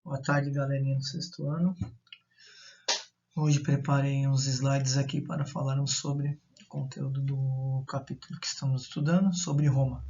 Boa tarde, galerinha do sexto ano. Hoje preparei uns slides aqui para falarmos sobre o conteúdo do capítulo que estamos estudando, sobre Roma.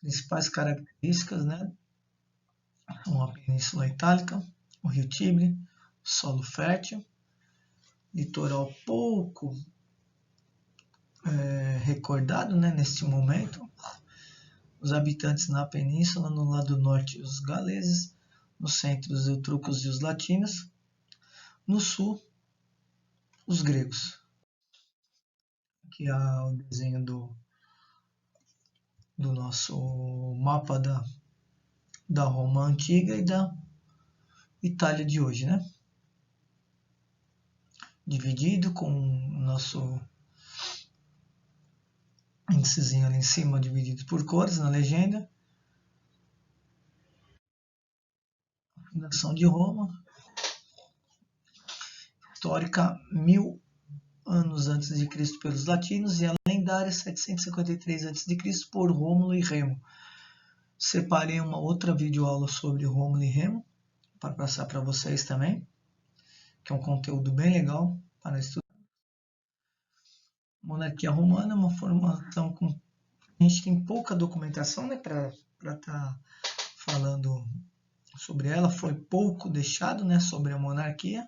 Principais características, né? Uma península itálica, o rio Tibre, solo fértil, litoral pouco recordado, né, neste momento. Os habitantes na península, no lado norte os galeses, no centro os etruscos e os latinos, no sul os gregos. Aqui é o desenho do nosso mapa da Roma antiga e da Itália de hoje, né? Dividido com o nosso índicezinho ali em cima, dividido por cores na legenda. A fundação de Roma, histórica 1000 anos antes de Cristo pelos latinos e a lendária 753 a.C. por Rômulo e Remo. Separei uma outra videoaula sobre Rômulo e Remo para passar para vocês também, que é um conteúdo bem legal para estudar. Monarquia romana é uma formação com a gente tem pouca documentação, né, para estar falando sobre ela. Foi pouco deixado, né, sobre a monarquia.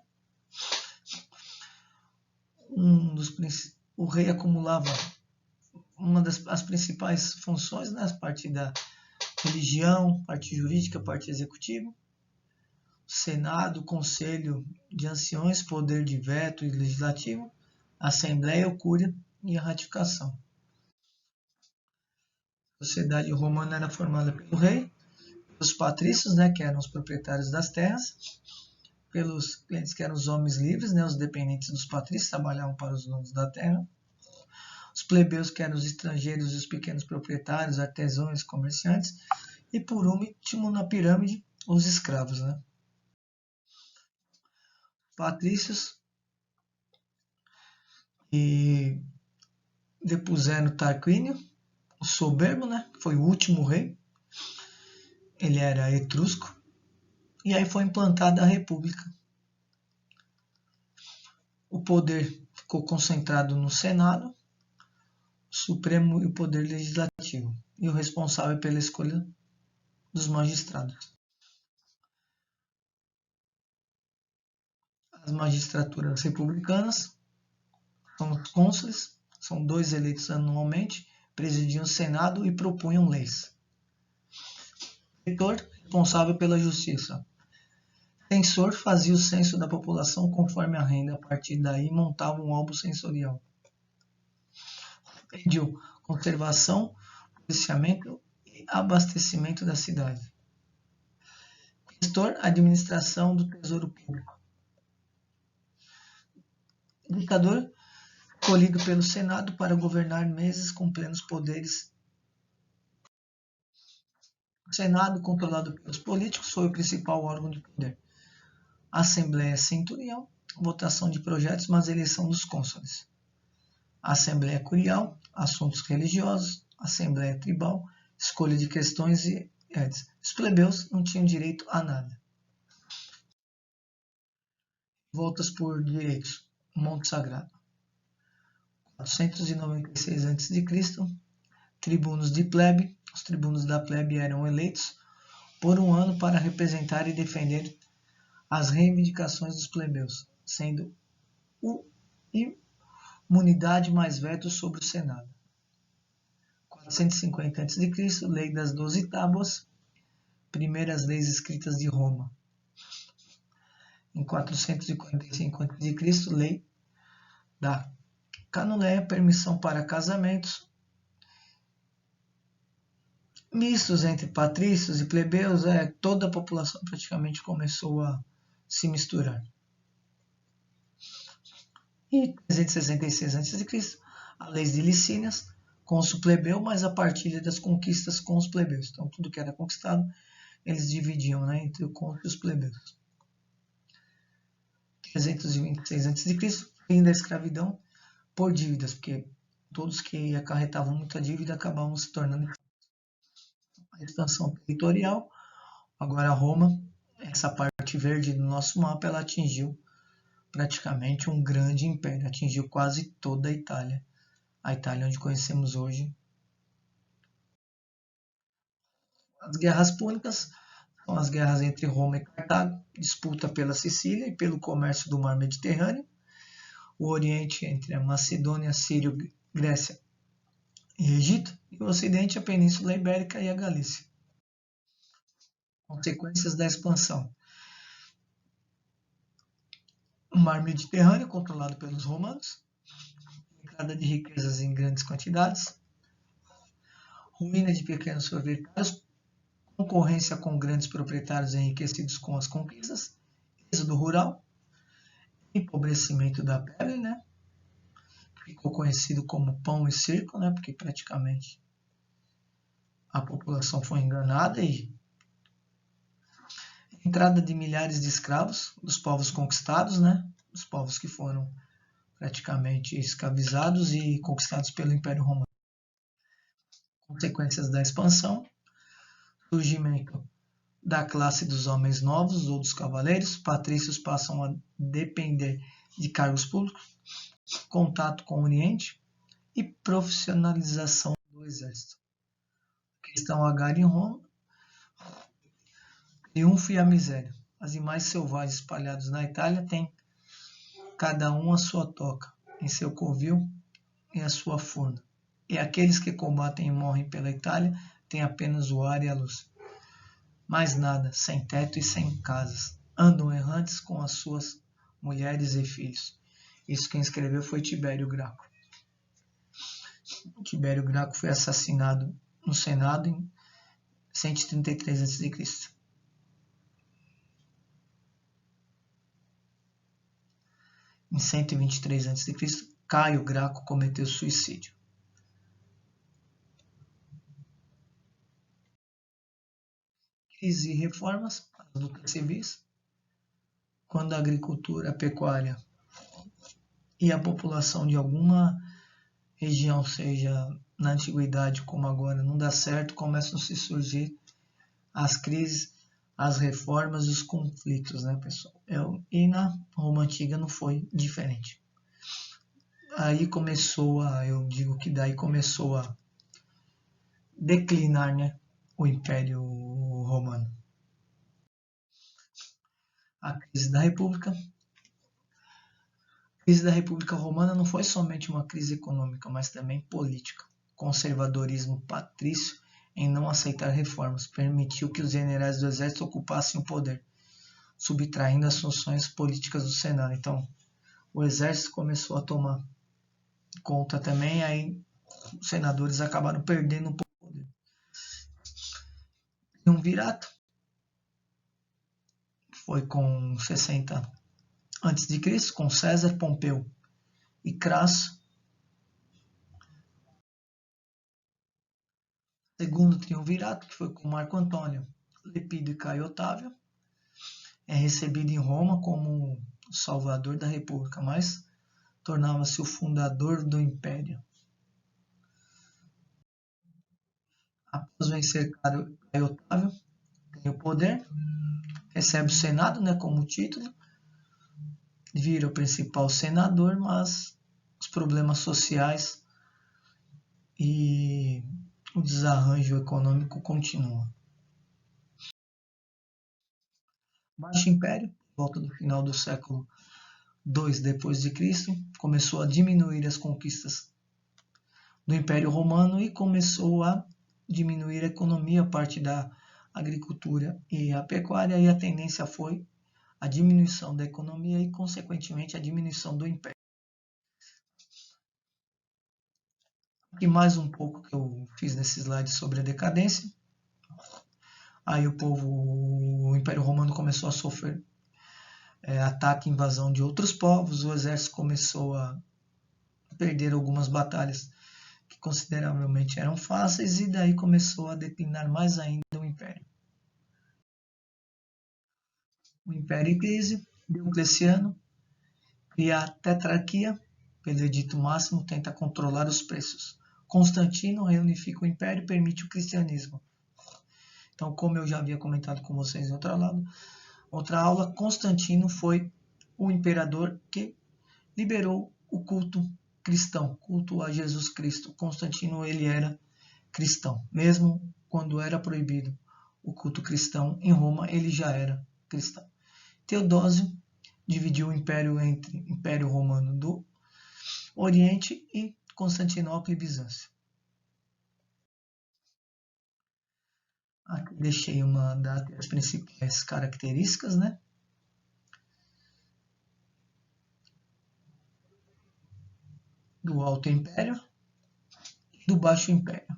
O rei acumulava uma das principais funções, né, a parte da religião, parte jurídica, parte executiva, Senado, Conselho de Anciões, poder de veto e legislativo, Assembleia ou Cúria e a ratificação. A sociedade romana era formada pelo rei, pelos patrícios, né, que eram os proprietários das terras, pelos clientes, que eram os homens livres, né, os dependentes dos patrícios, trabalhavam para os donos da terra, os plebeus, que eram os estrangeiros e os pequenos proprietários, artesãos, comerciantes, e por último, na pirâmide, os escravos, né. Patrícios e depuseram Tarquínio, o soberbo, né, que foi o último rei. Ele era etrusco. E aí foi implantada a república. O poder ficou concentrado no Senado, o Supremo e o poder legislativo, e o responsável pela escolha dos magistrados. As magistraturas republicanas são os cônsules, são 2 eleitos anualmente, presidiam o Senado e propunham leis. Reitor, responsável pela justiça. Censor fazia o censo da população conforme a renda, a partir daí montava um álbum censorial. Edil, conservação, policiamento e abastecimento da cidade. Gestor, administração do tesouro público. Ditador, escolhido pelo Senado para governar meses com plenos poderes. O Senado, controlado pelos políticos, foi o principal órgão de poder. Assembleia Centurião, votação de projetos, mas eleição dos cônsules. Assembleia Curial, assuntos religiosos. Assembleia Tribal, escolha de questões e edes. Os plebeus não tinham direito a nada. Voltas por direitos. Monte Sagrado. 496 a.C. Tribunos de plebe. Os tribunos da plebe eram eleitos por um ano para representar e defender as reivindicações dos plebeus, sendo imunidade mais veto sobre o Senado. 450 a.C., Lei das 12 Tábuas, primeiras leis escritas de Roma. Em 445 a.C., Lei da Canuleia, permissão para casamentos mistos entre patrícios e plebeus. Toda a população praticamente começou a se misturar. E 366 a.C., a lei de Licínias, com os plebeu, mas a partilha das conquistas com os plebeus. Então, tudo que era conquistado, eles dividiam, né, entre o cônsul e os plebeus. 326 a.C., fim da escravidão por dívidas, porque todos que acarretavam muita dívida acabavam se tornando. A expansão territorial, Agora Roma, essa parte verde do nosso mapa, ela atingiu praticamente um grande império, atingiu quase toda a Itália onde conhecemos hoje. As guerras púnicas são as guerras entre Roma e Cartago, disputa pela Sicília e pelo comércio do mar Mediterrâneo, o Oriente entre a Macedônia, Síria, Grécia e Egito, e o Ocidente a Península Ibérica e a Galícia. Consequências da expansão. O mar Mediterrâneo controlado pelos romanos, entrada de riquezas em grandes quantidades, ruína de pequenos proprietários, concorrência com grandes proprietários enriquecidos com as conquistas, êxodo rural, empobrecimento da pele, né? Ficou conhecido como pão e circo, né? Porque praticamente a população foi enganada e entrada de milhares de escravos dos povos conquistados, né? Os povos que foram praticamente escravizados e conquistados pelo Império Romano. Consequências da expansão, surgimento da classe dos homens novos ou dos cavaleiros, patrícios passam a depender de cargos públicos, contato com o Oriente e profissionalização do exército. Questão H em Roma, triunfo e a miséria. As animais selvagens espalhados na Itália têm cada um a sua toca, em seu covil e a sua furna. E aqueles que combatem e morrem pela Itália têm apenas o ar e a luz. Mais nada, sem teto e sem casas. Andam errantes com as suas mulheres e filhos. Isso quem escreveu foi Tibério Graco. Tibério Graco foi assassinado no Senado em 133 a.C. Em 123 a.C., Caio Graco cometeu suicídio. Crise e reformas, as lutas civis, quando a agricultura, a pecuária e a população de alguma região, seja na antiguidade como agora, não dá certo, começam a se surgir as crises, as reformas e os conflitos, né, pessoal? E na Roma Antiga não foi diferente. Aí eu digo que daí começou a declinar, né, o Império Romano. A crise da República. A crise da República Romana não foi somente uma crise econômica, mas também política. Conservadorismo patrício em não aceitar reformas permitiu que os generais do exército ocupassem o poder, subtraindo as funções políticas do Senado. Então, o exército começou a tomar conta também, aí os senadores acabaram perdendo um pouco o poder. E um virato foi com 60 a.C., com César, Pompeu e Crasso. Segundo triunvirato, que foi com Marco Antônio, Lepídio e Caio Otávio, é recebido em Roma como o salvador da República, mas tornava-se o fundador do Império. Após vencer Caio Otávio, tem o poder, recebe o Senado, né, como título, vira o principal senador, mas os problemas sociais e o desarranjo econômico continua. Baixo Império, volta do final do século II d.C., começou a diminuir as conquistas do Império Romano e começou a diminuir a economia, a parte da agricultura e a pecuária, e a tendência foi a diminuição da economia e, consequentemente, a diminuição do Império. Aqui mais um pouco que eu fiz nesse slide sobre a decadência. Aí o Império Romano começou a sofrer ataque e invasão de outros povos, o exército começou a perder algumas batalhas que consideravelmente eram fáceis, e daí começou a declinar mais ainda o Império. O Império em crise, Diocleciano cria a tetrarquia, pelo edito máximo tenta controlar os preços. Constantino reunifica o Império e permite o cristianismo. Então, como eu já havia comentado com vocês em outra aula, Constantino foi o imperador que liberou o culto cristão, culto a Jesus Cristo. Constantino, ele era cristão, mesmo quando era proibido o culto cristão em Roma, ele já era cristão. Teodósio dividiu o império entre Império Romano do Oriente e Constantinopla e Bizâncio. Aqui deixei uma das principais características, né? Do Alto Império e do Baixo Império.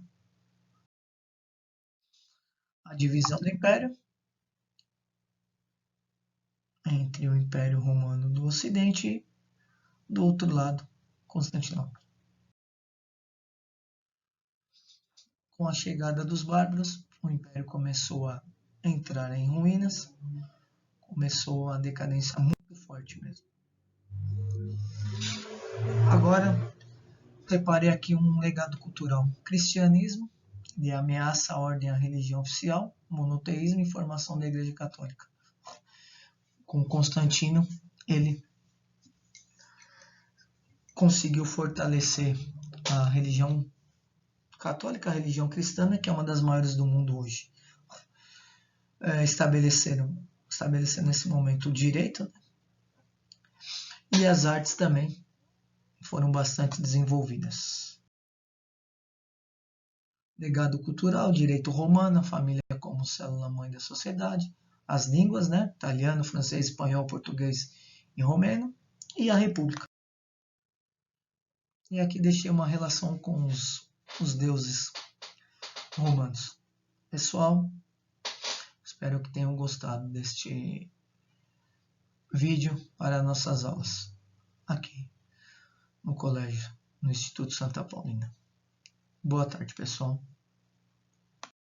A divisão do Império entre o Império Romano do Ocidente e, do outro lado, Constantinopla. Com a chegada dos bárbaros, o Império começou a entrar em ruínas, começou a decadência muito forte mesmo. Agora, preparei aqui um legado cultural. Cristianismo, de ameaça à ordem à religião oficial, monoteísmo e formação da Igreja Católica. Com Constantino, ele conseguiu fortalecer a religião católica, a religião cristã, que é uma das maiores do mundo hoje. Estabelecendo nesse momento o direito, né? E as artes também foram bastante desenvolvidas. Legado cultural, direito romano, a família como célula-mãe da sociedade, as línguas, né? Italiano, francês, espanhol, português e romeno, e a república. E aqui deixei uma relação com os deuses romanos. Pessoal, espero que tenham gostado deste vídeo para nossas aulas aqui no colégio, no Instituto Santa Paulina. Boa tarde, pessoal.